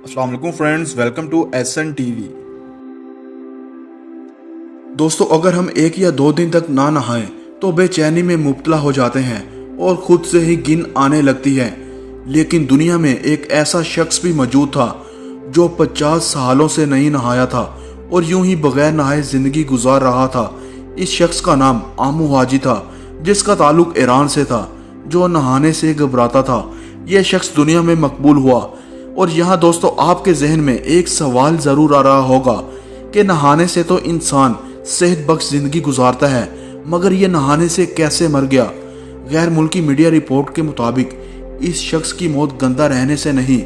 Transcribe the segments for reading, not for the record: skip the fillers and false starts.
अस्सलाम वालेकुम friends, welcome to SN TV. दोस्तों, अगर हम 1 या 2 दिन तक ना नहाएं तो बेचैनी में मुब्तला हो जाते हैं और खुद से ही गिन आने लगती है। लेकिन दुनिया में एक ऐसा शख्स भी मौजूद था जो 50 सालों से नहीं नहाया था और यूं ही बगैर नहाए जिंदगी गुजार रहा था। इस शख्स का नाम आमू हाजी था, जिसका ताल्लुक ईरान से था, जो नहाने से घबराता था। यह शख्स दुनिया में मकबूल हुआ। और यहाँ दोस्तों, आपके जहन में एक सवाल जरूर आ रहा होगा कि नहाने से तो इंसान सेहत बख्श जिंदगी गुजारता है, मगर ये नहाने से कैसे मर गया। गैर मुल्की मीडिया रिपोर्ट के मुताबिक इस शख्स की मौत गंदा रहने से नहीं,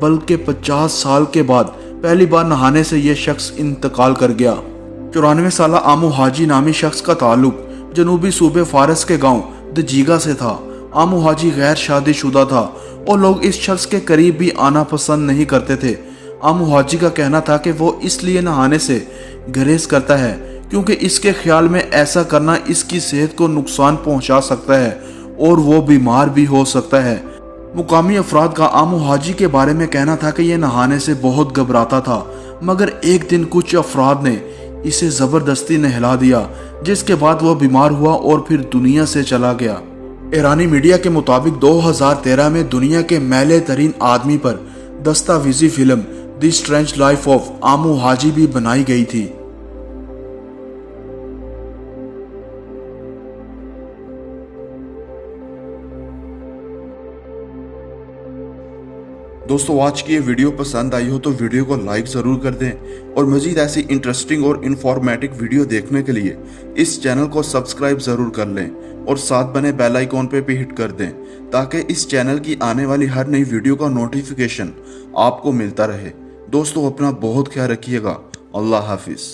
बल्कि 50 साल के बाद पहली बार नहाने से यह शख्स इंतकाल कर गया। 94 साल आमू हाजी नामी शख्स का ताल्लुक जनूबी सूबे फारस के गांव दजीगा से था। आमू हाजी गैर शादीशुदा था और लोग इस शख्स के करीब भी आना पसंद नहीं करते थे। आमू हाजी का कहना था कि वो इसलिए नहाने से गुरेज करता है क्योंकि इसके ख्याल में ऐसा करना इसकी सेहत को नुकसान पहुंचा सकता है और वो बीमार भी हो सकता है। मुकामी अफराद का आमू हाजी के बारे में कहना था कि यह नहाने से बहुत घबराता था, मगर एक दिन कुछ अफराद ने इसे जबरदस्ती नहला दिया, जिसके बाद वह बीमार हुआ और फिर दुनिया से चला गया। ईरानी मीडिया के मुताबिक 2013 में दुनिया के मैले तरीन आदमी पर दस्तावेजी film the strange life of Amou Haji भी बनाई गई थी। दोस्तों, आज की ये वीडियो पसंद आई हो तो वीडियो को लाइक ज़रूर कर दें और मज़ीद ऐसी इंटरेस्टिंग और इन्फॉर्मेटिव वीडियो देखने के लिए इस चैनल को सब्सक्राइब ज़रूर कर लें और साथ बने बेल आइकॉन पे भी हिट कर दें ताकि इस चैनल की आने वाली हर नई वीडियो का नोटिफिकेशन आपको मिलता रहे। दोस्तों, अपना बहुत ख्याल रखिएगा। अल्लाह हाफिज़।